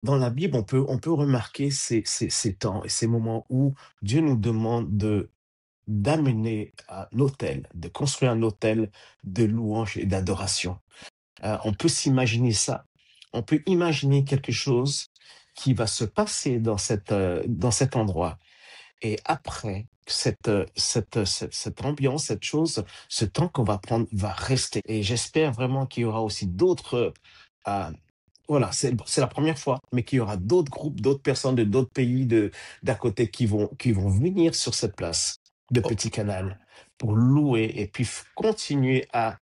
Dans la Bible, on peut remarquer ces temps et ces moments où Dieu nous demande d'amener un autel, de construire un autel de louange et d'adoration. On peut s'imaginer ça. On peut imaginer quelque chose qui va se passer dans cet endroit. Et après, cette ambiance, cette chose, ce temps qu'on va prendre va rester. Et j'espère vraiment qu'il y aura aussi d'autres, euh, voilà, c'est la première fois, mais qu'il y aura d'autres groupes, d'autres personnes de d'autres pays d'à côté qui vont venir sur cette place de Oh, Petit Canal pour louer et puis continuer à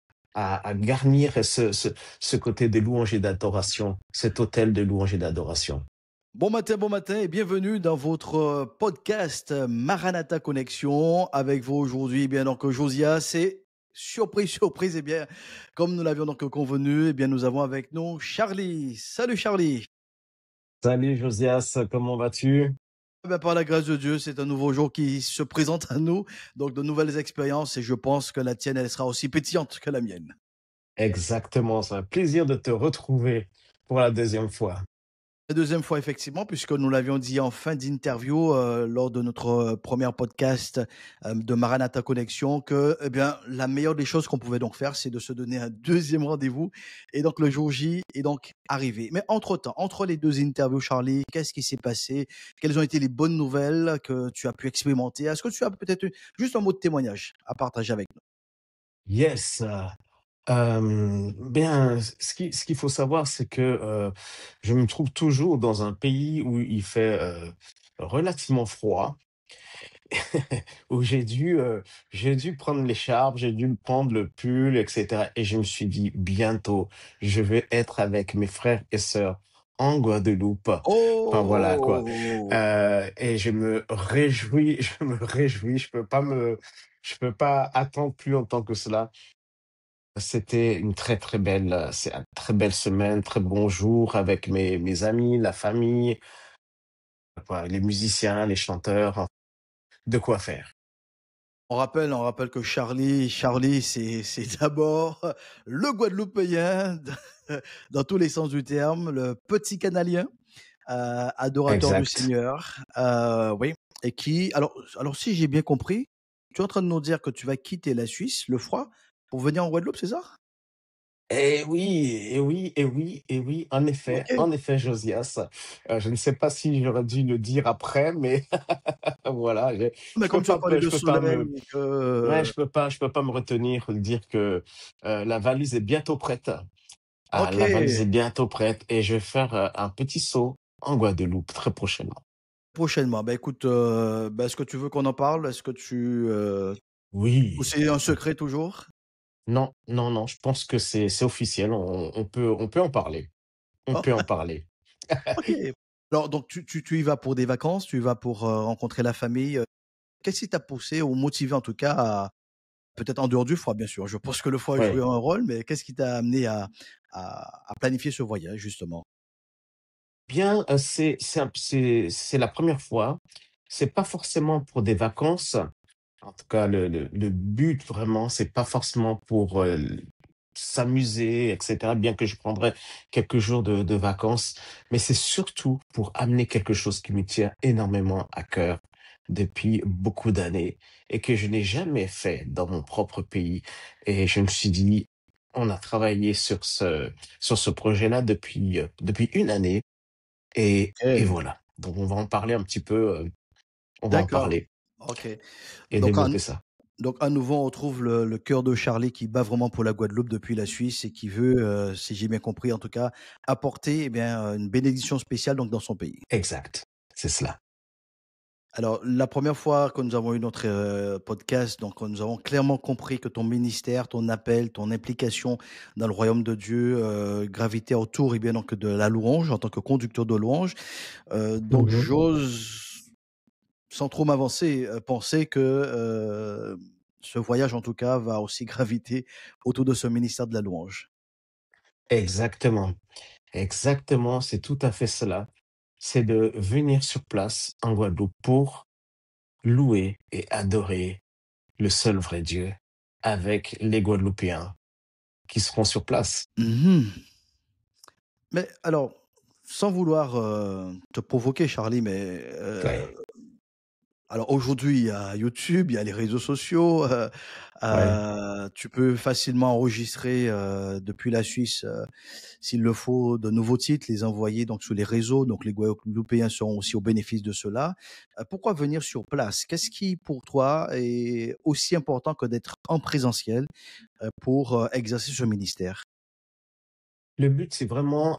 garnir ce côté de louange et d'adoration, cet hôtel de louange et d'adoration. bon matin et bienvenue dans votre podcast Maranatha Connexion avec vous aujourd'hui. Eh bien donc Josias, c'est surprise, surprise. Eh bien, comme nous l'avions donc convenu, eh bien nous avons avec nous Charlie. Salut Charlie. Salut Josias, comment vas-tu? Eh bien, par la grâce de Dieu, c'est un nouveau jour qui se présente à nous, donc de nouvelles expériences et je pense que la tienne, elle sera aussi pétillante que la mienne. Exactement, c'est un plaisir de te retrouver pour la deuxième fois. La deuxième fois, effectivement, puisque nous l'avions dit en fin d'interview lors de notre premier podcast de Maranatha Connexion, que eh bien, la meilleure des choses qu'on pouvait donc faire, c'est de se donner un deuxième rendez-vous. Et donc, le jour J est donc arrivé. Mais entre-temps, entre les deux interviews, Charlie, qu'est-ce qui s'est passé? Quelles ont été les bonnes nouvelles que tu as pu expérimenter? Est-ce que tu as peut-être juste un mot de témoignage à partager avec nous? Yes, bien, ce qu'il faut savoir, c'est que je me trouve toujours dans un pays où il fait relativement froid, où j'ai dû prendre l'écharpe, j'ai dû prendre le pull, etc. Et je me suis dit, bientôt, je vais être avec mes frères et sœurs en Guadeloupe. Enfin voilà quoi. Oh! Et je me réjouis, je me réjouis. Je peux pas attendre plus longtemps que cela. C'était une très très belle, c'est une très belle semaine, très bon jour avec mes amis, la famille, voilà, les musiciens, les chanteurs, de quoi faire. On rappelle que Charlie, c'est d'abord le Guadeloupéen dans tous les sens du terme, le petit Canalien, adorateur du Exact. Seigneur, oui, et qui, alors si j'ai bien compris, tu es en train de nous dire que tu vas quitter la Suisse, le froid, pour venir en Guadeloupe, c'est ça? Et oui, et oui, et oui, et oui, Ok. en effet, Josias. Je ne sais pas si j'aurais dû le dire après, mais voilà, Mais je comme peux tu as pas, parlé je de peux pas soleil me, et ouais, que, je peux pas me retenir de dire que la valise est bientôt prête. Ah, ok, la valise est bientôt prête et je vais faire un petit saut en Guadeloupe très prochainement. prochainement. Ben écoute, est-ce que tu veux qu'on en parle? Est-ce que ou Oui. c'est un secret toujours? Non, non, non, je pense que c'est officiel. On peut en parler. On peut en parler. OK. Alors donc tu y vas pour des vacances, tu y vas pour, rencontrer la famille, qu'est-ce qui t'a poussé ou motivé en tout cas à peut-être en dehors du froid bien sûr, je pense que le froid a joué Ouais. un rôle, mais qu'est-ce qui t'a amené à planifier ce voyage justement? Bien, c'est la première fois. C'est pas forcément pour des vacances. En tout cas, le but vraiment, c'est pas forcément pour s'amuser, etc. Bien que je prendrais quelques jours de vacances, mais c'est surtout pour amener quelque chose qui me tient énormément à cœur depuis beaucoup d'années et que je n'ai jamais fait dans mon propre pays. Et je me suis dit, on a travaillé sur ce projet-là depuis une année et OK. voilà. Donc on va en parler un petit peu, on va en D'accord. parler OK. et Donc développer ça. à nouveau on retrouve le cœur de Charlie qui bat vraiment pour la Guadeloupe depuis la Suisse et qui veut, si j'ai bien compris en tout cas, apporter, eh bien, une bénédiction spéciale donc dans son pays. Exact, c'est cela. Alors, la première fois que nous avons eu notre, podcast, donc nous avons clairement compris que ton ministère, ton appel, ton implication dans le royaume de Dieu, gravitait autour, et bien, donc de la louange en tant que conducteur de louange. Donc Mmh. j'ose, sans trop m'avancer, penser que, ce voyage, en tout cas, va aussi graviter autour de ce ministère de la louange. Exactement, exactement, c'est tout à fait cela. C'est de venir sur place en Guadeloupe pour louer et adorer le seul vrai Dieu avec les Guadeloupéens qui seront sur place. Mmh. Mais alors, sans vouloir, te provoquer Charlie, mais, Ouais, alors aujourd'hui, il y a YouTube, il y a les réseaux sociaux, ouais, tu peux facilement enregistrer, depuis la Suisse, s'il le faut, de nouveaux titres, les envoyer donc sur les réseaux, donc les Guadeloupéens seront aussi au bénéfice de cela. Pourquoi venir sur place? Qu'est-ce qui, pour toi, est aussi important que d'être en présentiel, pour, exercer ce ministère? le but, c'est vraiment,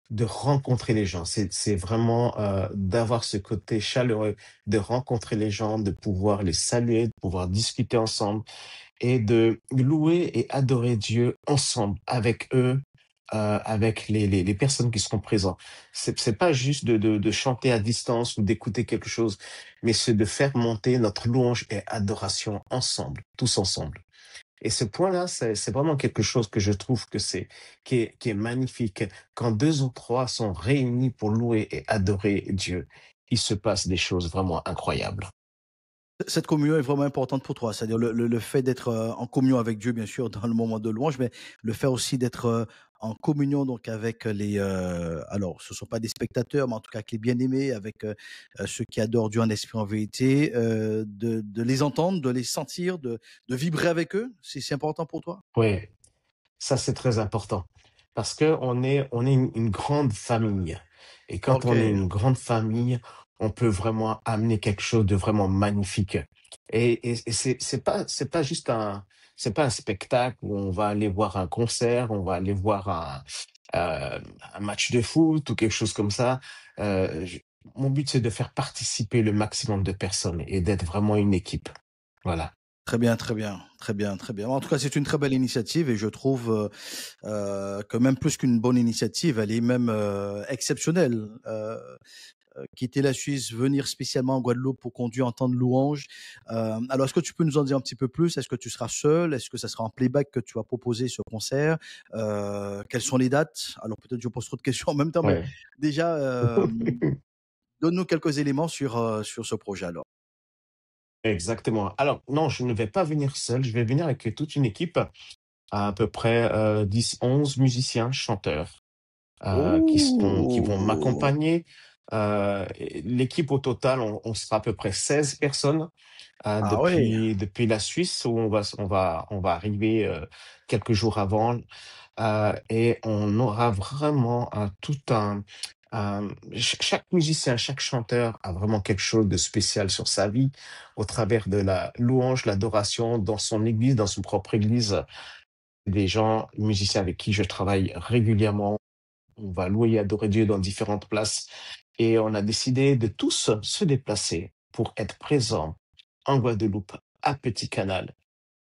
de rencontrer les gens. C'est vraiment, d'avoir ce côté chaleureux, de rencontrer les gens, de pouvoir les saluer, de pouvoir discuter ensemble et de louer et adorer Dieu ensemble avec eux, avec les personnes qui seront présents. C'est pas juste de chanter à distance ou d'écouter quelque chose, mais c'est de faire monter notre louange et adoration ensemble, tous ensemble. Et ce point-là, c'est vraiment quelque chose que je trouve que qui est magnifique. Quand 2 ou 3 sont réunis pour louer et adorer Dieu, il se passe des choses vraiment incroyables. Cette communion est vraiment importante pour toi, c'est-à-dire le fait d'être, en communion avec Dieu, bien sûr, dans le moment de louange, mais le fait aussi d'être, en communion donc avec les, alors ce ne sont pas des spectateurs, mais en tout cas avec les bien-aimés, avec, ceux qui adorent Dieu en esprit, en vérité, de les entendre, de les sentir, de vibrer avec eux, c'est important pour toi? Oui. Ça, c'est très important parce qu'on est une grande famille et quand on est OK, une grande famille, on peut vraiment amener quelque chose de vraiment magnifique et c'est pas juste un spectacle où on va aller voir un concert, on va aller voir un match de foot ou quelque chose comme ça. Je Mon but, c'est de faire participer le maximum de personnes et d'être vraiment une équipe. Voilà. très bien, très bien, très bien, très bien. En tout cas, c'est une très belle initiative et je trouve, que même plus qu'une bonne initiative, elle est même, exceptionnelle. Quitter la Suisse, venir spécialement en Guadeloupe pour qu'on Dieu entende louange. Alors, est-ce que tu peux nous en dire un petit peu plus? Est-ce que tu seras seul? Est-ce que ça sera en playback que tu vas proposer ce concert? Quelles sont les dates? Alors, peut-être je pose trop de questions en même temps, mais Ouais. déjà, donne-nous quelques éléments sur ce projet alors. Exactement. Alors non, je ne vais pas venir seul, je vais venir avec toute une équipe, à peu près, 10-11 musiciens, chanteurs, qui vont Oh! m'accompagner. Et l'équipe au total, on sera à peu près 16 personnes, Ah ouais! depuis la Suisse où on va arriver, quelques jours avant. Et on aura vraiment tout chaque musicien, chaque chanteur a vraiment quelque chose de spécial sur sa vie au travers de la louange, l'adoration dans son église, dans son propre église. Des gens, musiciens avec qui je travaille régulièrement, on va louer et adorer Dieu dans différentes places et on a décidé de tous se déplacer pour être présents en Guadeloupe, à Petit Canal,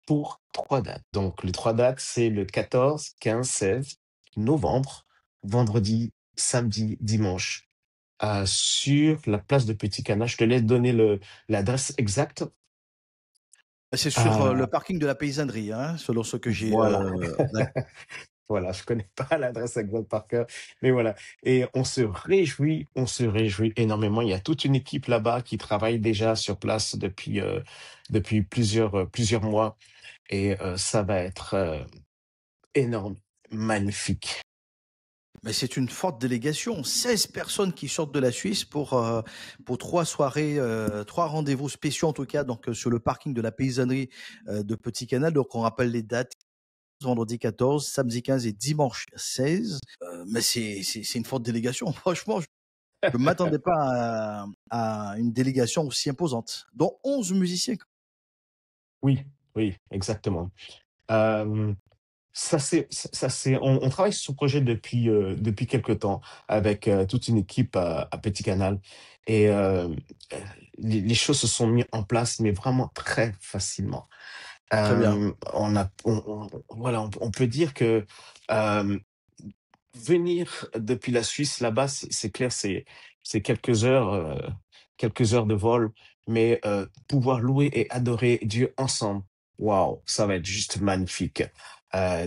pour 3 dates. Donc les 3 dates, c'est le 14, 15, 16 novembre, vendredi, samedi, dimanche, sur la place de Petit Canal. Je te laisse donner l'adresse exacte. C'est sur, le Heu, parking de la paysannerie, hein, selon ce que j'ai, voilà. d'accord. Voilà, je connais pas l'adresse exacte par cœur, mais voilà et on se réjouit énormément. Il y a toute une équipe là-bas qui travaille déjà sur place depuis plusieurs mois et ça va être, énorme, magnifique. Mais c'est une forte délégation, 16 personnes qui sortent de la Suisse pour 3 soirées, 3 rendez-vous spéciaux en tout cas donc sur le parking de la paysannerie, de Petit Canal. Donc on rappelle les dates, vendredi 14, samedi 15 et dimanche 16. Mais c'est une forte délégation. Franchement, je ne m'attendais pas à une délégation aussi imposante, dont 11 musiciens. Oui, oui, exactement. Hem, on travaille sur ce projet depuis quelque temps avec, toute une équipe à Petit Canal et les choses se sont mis en place, mais vraiment très facilement. Très bien. On a on voilà, on peut dire que, hem venir depuis la Suisse là-bas, c'est clair, c'est quelques heures de vol, mais pouvoir louer et adorer Dieu ensemble, waouh, ça va être juste magnifique.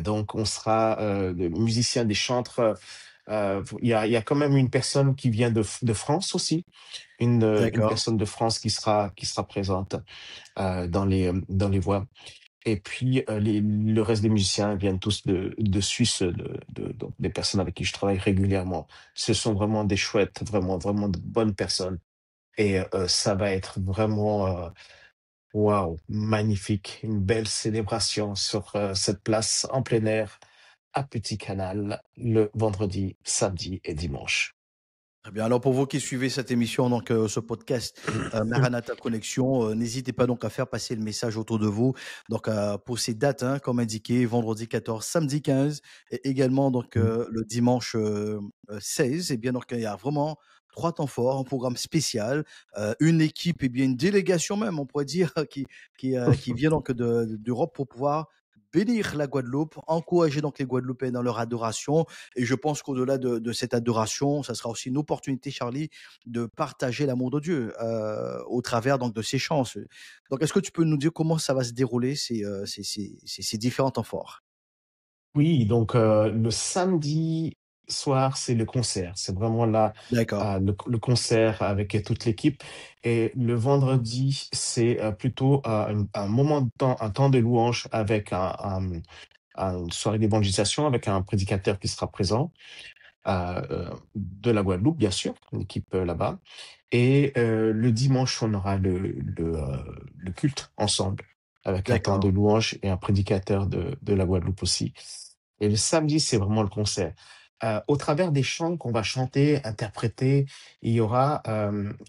Donc on sera, des musiciens, des chantres, il y a quand même une personne qui vient de France aussi, une D'accord. personne de France qui sera présente, dans les voix et puis, le reste des musiciens viennent tous de Suisse, donc des personnes avec qui je travaille régulièrement. Ce sont vraiment des chouettes, vraiment, vraiment de bonnes personnes et ça va être vraiment, waouh, magnifique. Une belle célébration sur, cette place en plein air à Petit Canal le vendredi, samedi et dimanche. Très bien. Alors pour vous qui suivez cette émission, donc ce podcast Maranatha Connexion, n'hésitez pas donc à faire passer le message autour de vous. Donc pour ces dates, hein, comme indiqué, vendredi 14, samedi 15, et également donc le dimanche 16. Et bien donc il y a vraiment trois temps forts, un programme spécial, une équipe et bien une délégation même, on pourrait dire, qui vient donc d'Europe pour pouvoir bénir la Guadeloupe, encourager donc les Guadeloupéens dans leur adoration. Et je pense qu'au-delà de cette adoration, ça sera aussi une opportunité, Charlie, de partager l'amour de Dieu au travers donc de ces chants. Donc, est-ce que tu peux nous dire comment ça va se dérouler ces différents temps forts? Oui, donc le samedi soir, c'est le concert. C'est vraiment là, D'accord, le concert avec toute l'équipe et le vendredi, c'est, plutôt, un moment de temps un temps de louange avec une soirée d'évangélisation avec un prédicateur qui sera présent, de la Guadeloupe, bien sûr, une équipe, là-bas et le dimanche, on aura le culte ensemble avec un temps de d'accord, louange et un prédicateur de la Guadeloupe aussi. Et le samedi, c'est vraiment le concert. Au travers des chants qu'on va chanter, interpréter, il y aura,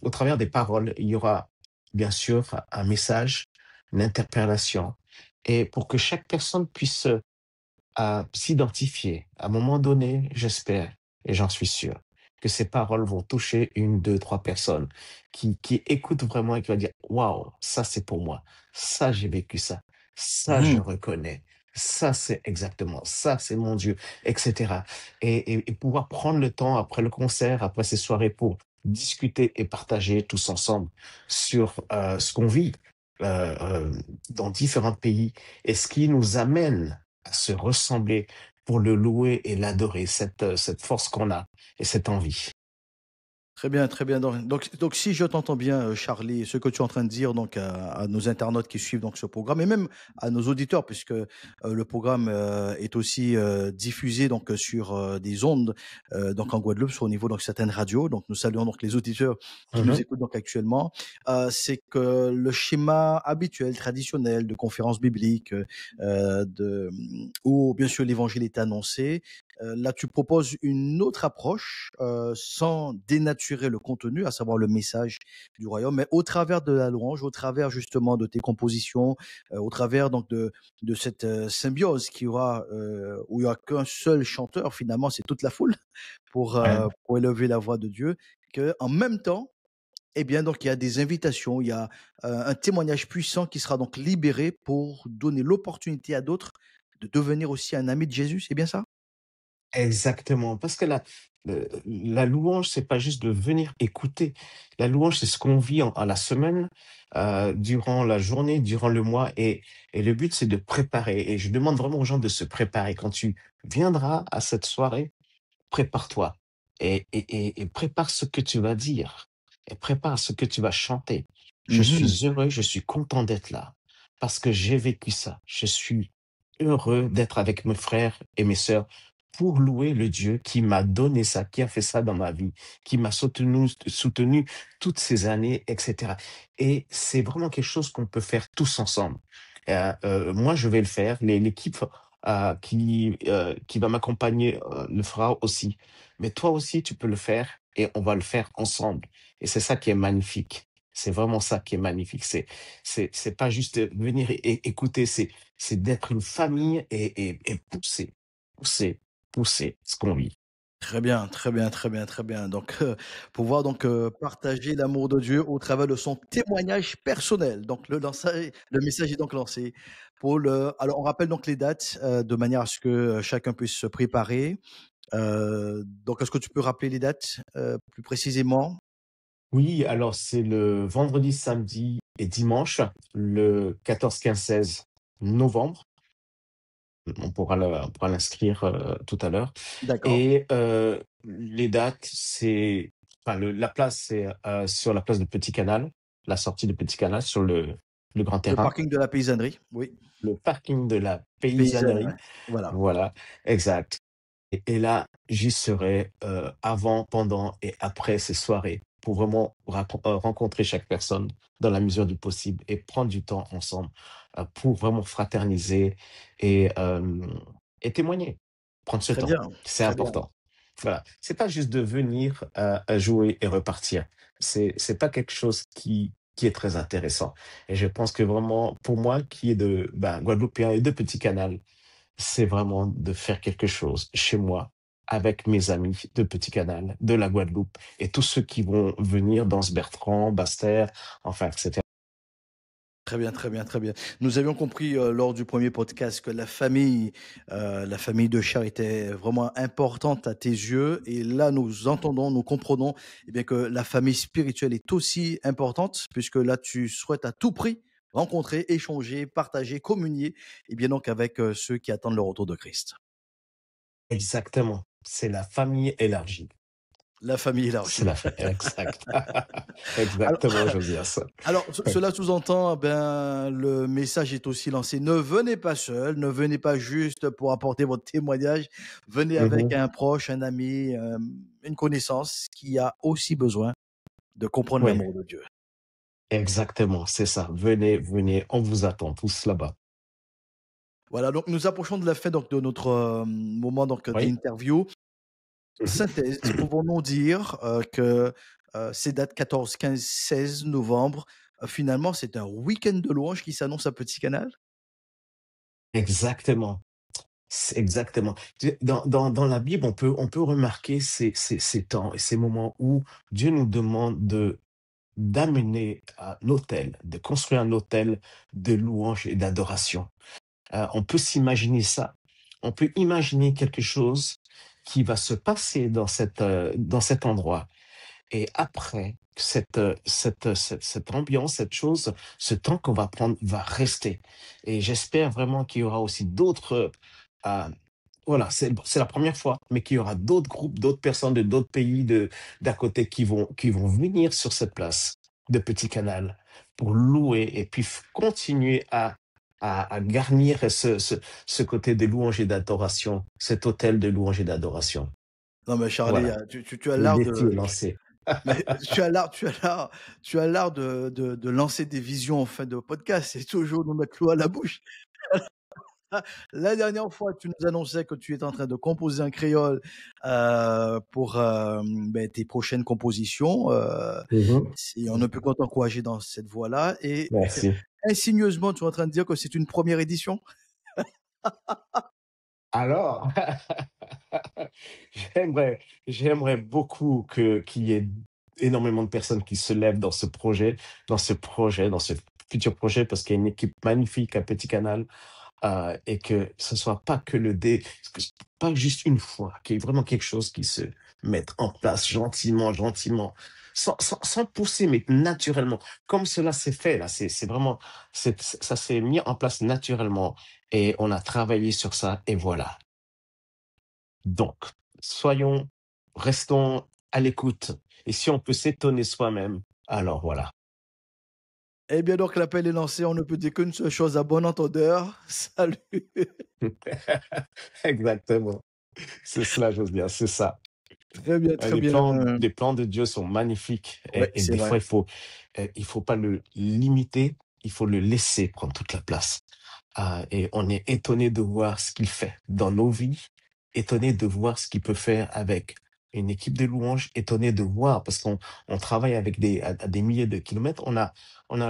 au travers des paroles, il y aura bien sûr un message, une interpellation et pour que chaque personne puisse, à s'identifier. À un moment donné, j'espère et j'en suis sûr que ces paroles vont toucher une, 2, 3 personnes qui écoutent vraiment et qui vont dire: «Waouh, ça c'est pour moi. Ça, j'ai vécu ça. Ça, je mhm, reconnais. Ça, c'est exactement ça, c'est mon Dieu», et cetera et pouvoir prendre le temps après le concert, après ces soirées pour discuter et partager tous ensemble sur, ce qu'on vit, dans différents pays et ce qui nous amène à se ressembler pour le louer et l'adorer, cette force qu'on a et cette envie. très bien, très bien. Donc, si je t'entends bien, Charlie, ce que tu es en train de dire donc à nos internautes qui suivent donc ce programme et même à nos auditeurs, puisque le programme est aussi diffusé donc sur des ondes donc en Guadeloupe, sur au niveau donc certaines radios. Donc nous saluons donc les auditeurs qui nous Mmh. écoutent donc actuellement. C'est que le schéma habituel, traditionnel de conférences bibliques, où bien sûr l'évangile est annoncé. Là, tu proposes une autre approche, sans dénaturer le contenu, à savoir le message du royaume, mais au travers de la louange, au travers justement de tes compositions, au travers donc de cette symbiose qui aura, où il n'y aura qu'un seul chanteur, finalement, c'est toute la foule Ouais. pour élever la voix de Dieu, que en même temps, eh bien, donc il y a des invitations, il y a un témoignage puissant qui sera donc libéré pour donner l'opportunité à d'autres de devenir aussi un ami de Jésus, c'est bien ça? Exactement, parce que la louange, c'est pas juste de venir écouter. La louange, c'est ce qu'on vit en la semaine, durant la journée, durant le mois et le but, c'est de préparer et je demande vraiment aux gens de se préparer. Quand tu viendras à cette soirée, prépare-toi et prépare ce que tu vas dire et prépare ce que tu vas chanter. Je Mmh. suis heureux, je suis content d'être là parce que j'ai vécu ça. Je suis heureux d'être avec mes frères et mes sœurs pour louer le Dieu qui m'a donné ça, qui a fait ça dans ma vie, qui m'a soutenu toutes ces années, etc. Et c'est vraiment quelque chose qu'on peut faire tous ensemble. Moi, je vais le faire. L'équipe qui va m'accompagner, le fera aussi. Mais toi aussi, tu peux le faire et on va le faire ensemble. Et c'est ça qui est magnifique. C'est vraiment ça qui est magnifique. C'est pas juste venir et écouter, c'est d'être une famille et pousser, pousser, pousser ce qu'on vit. Très bien, très bien, très bien, très bien. Donc, pouvoir donc, partager l'amour de Dieu au travers de son témoignage personnel. Donc le message est donc lancé alors on rappelle donc les dates, de manière à ce que, chacun puisse se préparer. Donc est-ce que tu peux rappeler les dates, plus précisément? Oui, alors c'est le vendredi, samedi et dimanche, le 14, 15, 16 novembre. On pourra l'inscrire, tout à l'heure D'accord. et les dates, c'est enfin la place, c'est, sur la place de Petit Canal, la sortie de Petit Canal sur le le grand Le terrain, parking de la paysannerie, oui, le parking de la paysanne, ouais, paysannerie. voilà. Voilà, exact. Et là, j'y serai, avant, pendant et après ces soirées pour vraiment rencontrer chaque personne dans la mesure du possible et prendre du temps ensemble, pour vraiment fraterniser et et témoigner. Prendre ce Très temps, bien, c'est très bien. important. Voilà, c'est pas juste de venir, jouer et repartir. C'est pas quelque chose qui est très intéressant et je pense que vraiment pour moi qui est de, ben, guadeloupéen et de Petit Canal, c'est vraiment de faire quelque chose chez moi, avec mes amis de Petit Canal, de la Guadeloupe et tous ceux qui vont venir dans ce Bertrand, Basse-Terre, enfin, etc. Très bien, très bien, très bien. Nous avions compris, lors du premier podcast que la famille de chair était vraiment importante à tes yeux et là, nous entendons, nous comprenons, eh bien, que la famille spirituelle est aussi importante puisque là, tu souhaites à tout prix rencontrer, échanger, partager, communier et bien donc avec, ceux qui attendent le retour de Christ. Exactement, c'est la famille élargie. La famille C'est élargie. la famille, exact. Alors Exactement, Josias. Alors, cela sous-entend, ben, le message est aussi lancé. Ne venez pas seul, ne venez pas juste pour apporter votre témoignage. Venez avec Mhm. un proche, un ami, une connaissance qui a aussi besoin de comprendre Oui, l'amour de Dieu. exactement, c'est ça. Venez, venez, on vous attend tous là-bas. Voilà, donc nous approchons de la fin donc, de notre moment donc, Oui. d'interview. Mhm. Synthèse, pouvons-nous dire que ces dates 14, 15, 16 novembre, finalement, c'est un week-end de louange qui s'annonce à Petit Canal? Exactement. C'est exactement. Dans la Bible, on peut remarquer ces temps et ces moments où Dieu nous demande d'amener un autel, de construire un autel de louange et d'adoration. On peut s'imaginer ça. On peut imaginer quelque chose qui va se passer dans cet endroit. Et après, cette ambiance, cette chose, ce temps qu'on va prendre va rester. Et j'espère vraiment qu'il y aura aussi d'autres, euh, voilà, c'est la première fois, mais qu'il y aura d'autres groupes, d'autres personnes de d'autres pays d'à côté qui vont venir sur cette place de Petit Canal pour louer et puis continuer à garnir ce côté de louange et d'adoration, cet hôtel de louange et d'adoration. Non mais Charlie, Voilà, tu as le l'art défi de est lancé. mais tu as l'art de lancer des visions en fin de podcast. C'est toujours nous mettre l'eau à la bouche. La dernière fois, tu nous annonçais que tu étais en train de composer en créole, pour, tes prochaines compositions, Mhm. si on ne peut que t'encourager dans cette voie-là et Merci. insigneusement, tu es en train de dire que c'est une première édition? Alors, j'aimerais beaucoup qu'il y ait énormément de personnes qui se lèvent dans ce futur projet, parce qu'il y a une équipe magnifique à Petit Canal, et que ce soit pas que pas juste une fois, qu'il y ait vraiment quelque chose qui se mette en place gentiment, gentiment, sans pousser, mais naturellement, comme cela s'est fait là. C'est vraiment, ça s'est mis en place naturellement et on a travaillé sur ça et voilà. Donc, restons à l'écoute. Et si on peut s'étonner soi-même, alors voilà. Eh bien donc l'appel est lancé, on ne peut dire qu'une seule chose à bon entendeur. Salut. Exactement. C'est cela, j'ose dire, c'est ça. Très bien, très bien. Les plans de Dieu sont magnifiques Ouais, et c'est des vrai. fois, il faut pas le limiter, il faut le laisser prendre toute la place. Et on est étonné de voir ce qu'il fait dans nos vies, étonné de voir ce qu'il peut faire avec une équipe de louanges, étonné de voir, parce qu'on travaille avec à des milliers de kilomètres, on a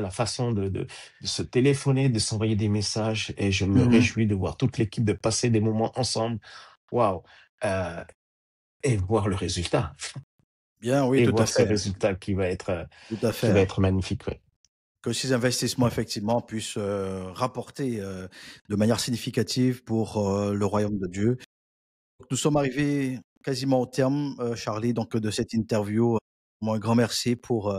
la façon de se téléphoner, de s'envoyer des messages, et je me Mmh. réjouis de voir toute l'équipe de passer des moments ensemble. Waouh! Euh, et voir le résultat. Bien, oui, Et tout à voir ce fait, résultat tout à qui fait. va être magnifique, ouais. Que ces investissements effectivement puissent, rapporter, de manière significative pour, le royaume de Dieu. Nous sommes arrivés quasiment au terme, Charlie, donc de cette interview. Un grand merci pour,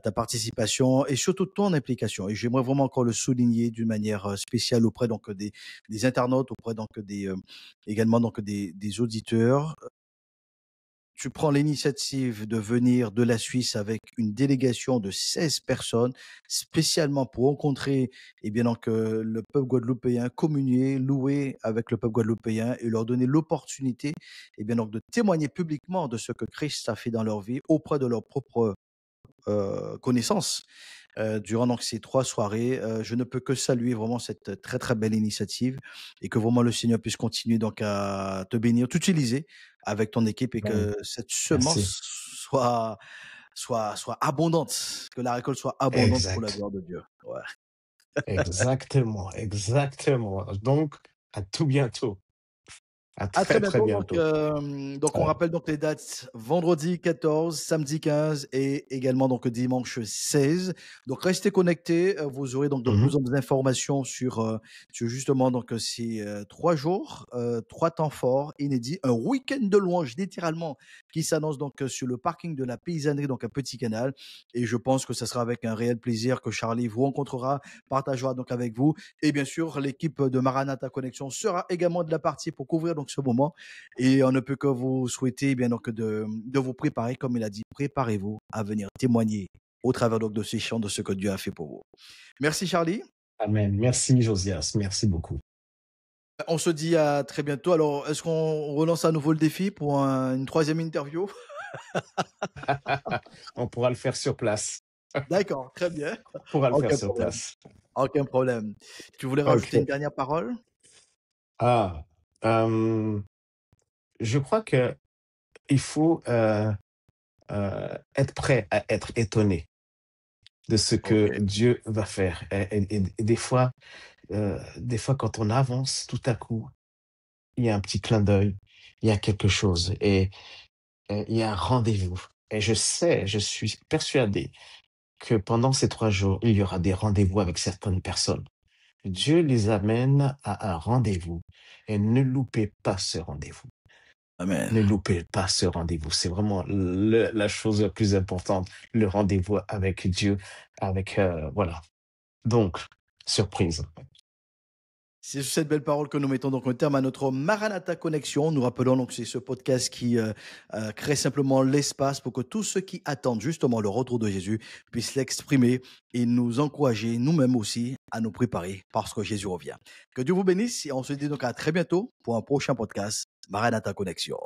ta participation et surtout ton implication et j'aimerais vraiment encore le souligner d'une manière, spéciale auprès donc des internautes, auprès donc également donc des auditeurs. tu prends l'initiative de venir de la Suisse avec une délégation de 16 personnes, spécialement pour rencontrer, eh bien donc, le peuple guadeloupéen, communier, louer avec le peuple guadeloupéen et leur donner l'opportunité, eh bien donc, de témoigner publiquement de ce que Christ a fait dans leur vie auprès de leurs propres connaissances. Durant donc ces 3 soirées, je ne peux que saluer vraiment cette très, très belle initiative et que vraiment le Seigneur puisse continuer donc à te bénir, t'utiliser avec ton équipe et Amen. que cette Merci. semence soit abondante, que la récolte soit abondante pour la Exact. gloire de Dieu. Ouais. Exactement, exactement. Donc, à tout bientôt. À À très très, très bientôt. bientôt. Donc on Ouais. rappelle donc les dates vendredi 14, samedi 15 et également donc dimanche 16. Donc restez connectés. Vous aurez donc de plus Mhm. en plus d'informations sur justement donc ces 3 jours, 3 temps forts inédits, un week-end de louange littéralement qui s'annonce donc sur le parking de la paysannerie donc à Petit Canal. Et je pense que ce sera avec un réel plaisir que Charlie vous rencontrera, partagera donc avec vous. Et bien sûr, l'équipe de Maranatha Connexion sera également de la partie pour couvrir donc ce moment. Et on ne peut que vous souhaiter eh bien donc de vous préparer, comme il a dit, préparez-vous à venir témoigner au travers donc de ces chants de ce que Dieu a fait pour vous. Merci Charlie. Amen. Merci, Josias. Merci beaucoup. On se dit à très bientôt. Alors, est-ce qu'on relance à nouveau le défi pour une troisième interview? On pourra le faire sur place. D'accord, très bien. On pourra le faire Aucun sur problème. place. Aucun problème. Tu voulais rajouter une OK. dernière parole? Ah, hem, je crois que il faut, être prêt à être étonné de ce Ok. que Dieu va faire et des fois quand on avance, tout à coup, il y a un petit clin d'œil, il y a quelque chose et il y a un rendez-vous et je suis persuadé que pendant ces 3 jours, il y aura des rendez-vous avec certaines personnes. Dieu les amène à un rendez-vous et ne loupez pas ce rendez-vous. Amen. Ne loupez pas ce rendez-vous. C'est vraiment la chose la plus importante, le rendez-vous avec Dieu, avec, voilà. Donc, surprise. C'est sur cette belle parole que nous mettons donc un terme à notre Maranatha Connexion. Nous rappelons donc que c'est ce podcast qui crée simplement l'espace pour que tous ceux qui attendent justement le retour de Jésus puissent l'exprimer et nous encourager nous-mêmes aussi à nous préparer parce que Jésus revient. Que Dieu vous bénisse et on se dit donc à très bientôt pour un prochain podcast Maranatha Connexion.